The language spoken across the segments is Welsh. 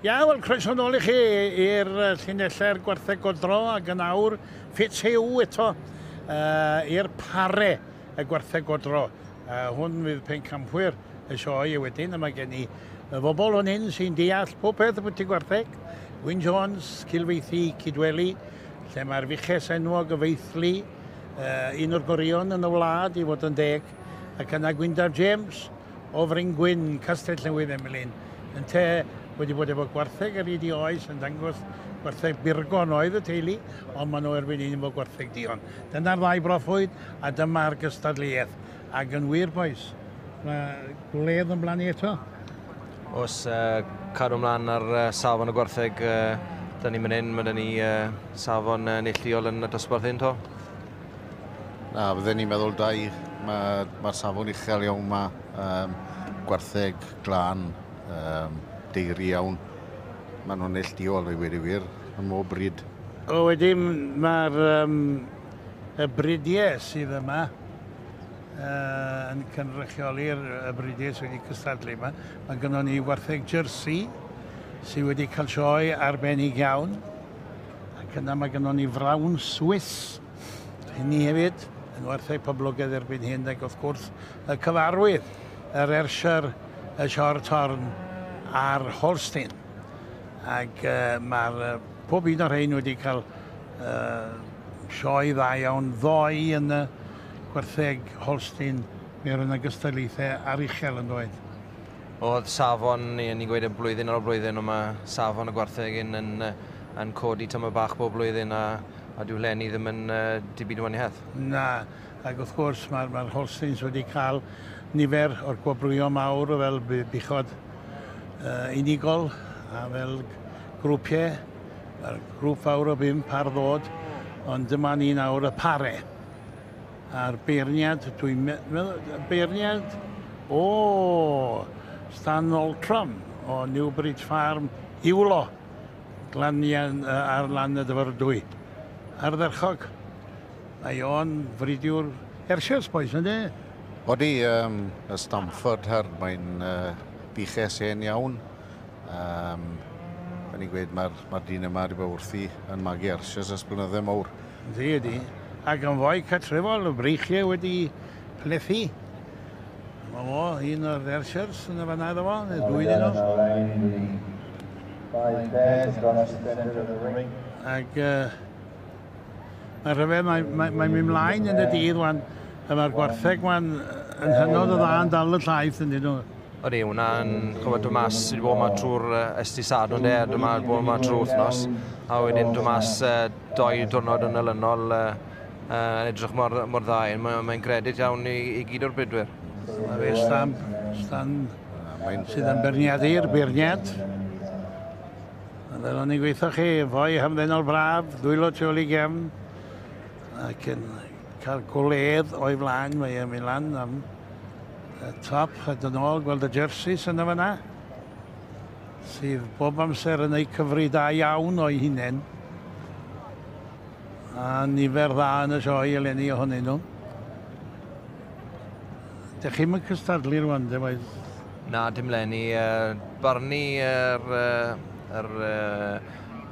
Ia, wel, croeso nôl i chi i'r llinelle'r Gwartheg Godro ac yn awr Fitzhugh eto i'r pare y Gwartheg Godro. Hwn fydd pencampwyr y sioe wedyn, a mae gen i bobl hwn hyn sy'n deall pob peth y bwyty Gwartheg. Wyn Jones, Cilfeithi, Cydweli, lle mae'r fiches enwog y feithlu, un o'r gorion yn y wlad i fod yn deg, ac yna Gwyndaf James o Fring Gwyn, Castell Newydd Emlyn, yn te wedi bod efo Gwartheg ar hyd i oes yn dangos Gwartheg Birgon oedd y teulu, ond maen nhw erbyn un efo Gwartheg Dion. Dyna'r ddau broffwyd a dyma'r gystadleuaeth. Ac yn wir, boes, mae gwledd yn blannu eto. Os cadw ymlaen ar safon y Gwartheg, da ni'n mynd hyn, mae da ni safon neilltuol yn y dosbarth hyn to? Na, bydden ni'n meddwl dau. Mae'r safon uchel iawn yma, Gwartheg glân, deiri iawn. Maen nhw'n neilltuol i wedi wir yn mor bryd. O wedyn mae'r y bridiau sydd yma yn cynrychioli'r bridiau sydd wedi cystadlu yma. Mae gynnon ni Wartheg Jersey sydd wedi cael sioe arbennig iawn. Ac yna mae gynnon ni Frawn Swiss. Hynny hefyd yn wartheg poblogaidd erbyn hyn ac wrth gwrs y cyfarwydd, yr Ayrshire, y Sior Torn a'r Holstein. Ac mae'r pob un o'r rhain wedi cael sioe dda iawn, ddoi yn y Gwartheg Holstein, mewn yn y gystadlaethau ar uchel yn dweud. Oedd safon, ni'n gweud y blwyddyn ar ôl blwyddyn, ond mae safon y Gwartheg yn codi tyma bach bob blwyddyn a dyw lenni ddim yn dibyn waniaeth. Na, ac wrth gwrs mae'r Holsteins wedi cael nifer o'r gwobrwyo mawr fel bichod unigol a fel grwpiau. Mae'r grŵp fawr o 5 ar ddod, ond dyma ni nawr y pare. A'r beirniad, dwi'n meddwl, beirniad o Stan Oltram o Newbridge Farm, Iwlo, glanian ar lan y Dyfrdwy. Ardderchog. Mae o'n fridiwr Ayrshire, boes, ynddi? Odi, y Stamford her, mae'n biches hen iawn. Mae'n i'n gweud mae'r dyn yma wedi bod wrthi yn magu Ayrshire ys blynydde mawr. Ydy. Ac yn fwy catrefol, y breichiau wedi plethu. Mae fo, un o'r Ayrshires yn y fanna iddo fo, neu dwy dyn nhw. Ac mae'r rhyfedd, mae'n mynd mlaen yn y dydd wan, a mae'r Gwartheg wan yn hynod o dda yn dal y llaeth yn dyn nhw. Oeddi, hwnna'n chwbod dod mas wedi bod yma trwy'r estisad nhw'n dweud, dyma bod yma trwy'r wythnos. A wedyn dod mas 2 diwrnod yn olynol yn edrych mor dda. Mae'n credit iawn i gyd o'r brydwyr. Mae fe stan sydd yn beirniad. Fel o'n i'n gweithio chi, fwy hamddenol braf, dwylo tu ôl i gefn, ac yn cael gwledd o'i flaen, mae e'n mynd lan am top a dyn ôl, gweld y jerseys yna fanna, sydd bob amser yn ei cyfri da iawn o'i hunain, a nifer dda yn y sioe eleni ohonyn nhw. Dych chi'n mynd cystadlu rwan, dy waith? Na, dim lenni. Barni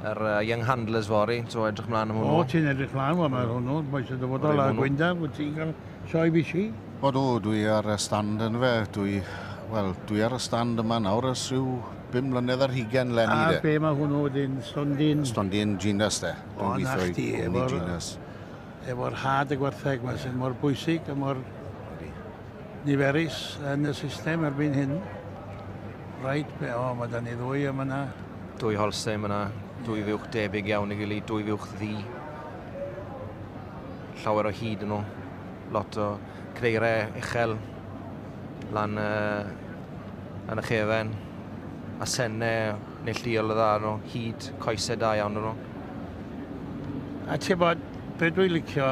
yr young handlers fori, so edrych mlaen am hwnnw. O, ti'n edrych mlaen, mae hwnnw, mae sy'n dyfodol a Gwyndaf, wyt ti'n cael sioe bisi? O, dwi ar y stand yn fe. Dwi ar y stand yma nawr ys rhyw 5 mlynedd ar 20 lenni de. A be mae hwnnw wedyn, stondin? Stondin Genus de. O, na chdi, efo'r had y Gwartheg yma sy'n mor bwysig a mor niferus yn y system erbyn hyn. Rhaid, mae da ni ddwy am yna. 2 Holstein yna, 2 fiwch debyg iawn i gilydd, 2 fiwch ddi. Llawer o hyd yn nhw, lot o creirau uchel lan yn y chefen. A sennau neilltuol y dda nhw, hyd, coesau da iawn nhw. A ti bod, be dwi'n licio,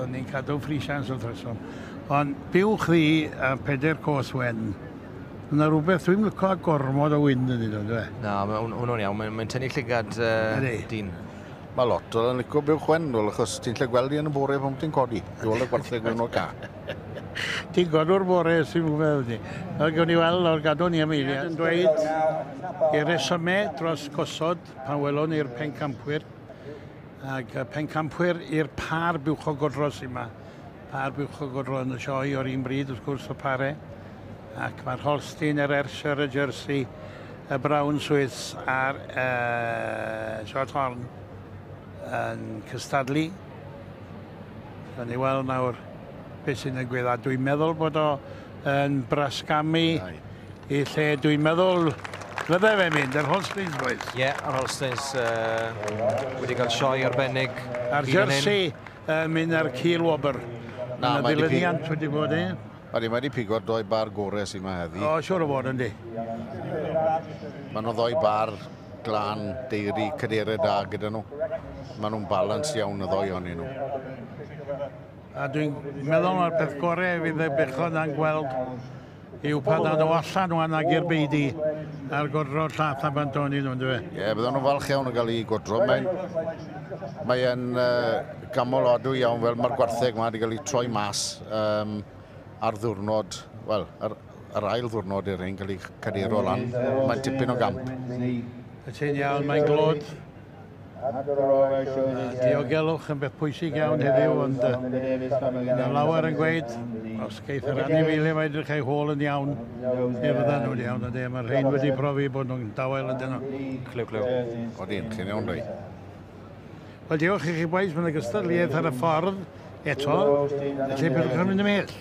o'n i'n cadw ffrisians o ddreswm, ond biwch ddi a 4 cos wen, yna rhywbeth dwi'n licio a gormod o wyn yn dyn nhw, Na, hwnnw'n iawn, mae'n tynnu llygad dyn. Mae lot o'n licio biwch wen, achos ti'n lle gweld i yn y bore pan ti'n codi. Dwi'n y Gwartheg yn o'r ca. Di godwr bore sy'n mwyn ni. Gawn ni weld o'r gadw ni am eiliad yn dweud i'r resymau dros gosod pan welon ni'r pencampwyr. Ac pencampwyr i'r par Buwch o Godro sy'n yma. Par Buwch o Godro yn y sioe o'r un bryd wrth gwrs o pare. Ac mae'r Holstein, yr Ayrshire, y Jersey, y Brown Swiss a'r Shorthorn yn cystadlu. Gawn ni weld nawr beth sy'n digwydd. A dwi'n meddwl bod o yn brasgamu i lle dwi'n meddwl fydde fe'n mynd, yr Holsteins boys. Ie, yr Holsteins wedi cael sioe arbennig. A'r Jersey mynd ar Cil Gwobr. Na, mae dilyniant wedi bod e. Mae wedi pigo'r doi bar gorau sy'n yma heddi. O, siwr o fod yn di. Mae nhw ddoi bar glan, deiri, caderau da gyda nhw. Mae nhw'n balans iawn y ddoi ohonyn nhw. A dwi'n meddwl mae'r peth gorau fydd y bechod na'n gweld yw pan nad o allan o'n ag i'r beidi ar Godro Llath a Bantoni nhw'n dweud. Ie, bydden nhw'n falch iawn o gael ei godro. Mae'n gamolodw iawn fel mae'r gwartheg yma wedi cael ei troi mas ar ddiwrnod, wel, yr ail ddiwrnod i'r ein cael ei cadero lan. Mae'n tipyn o gamp. Y ti'n iawn, mae'n glod. Diogelwch yn beth pwysig iawn heddiw, ond y lawer yn gweud, os geith yr anifeiliaid mae edrych ei hôl yn iawn, neu fydden nhw'n iawn, ydy. Mae'r rhain wedi profi bod nhw'n dawel yn dyn nhw. Clyw. Odyn, chi'n iawn dwi. Wel, diolch i chi boes, mae'n y gystadleuaeth ar y ffordd eto, lle byddwch yn mynd ymhell.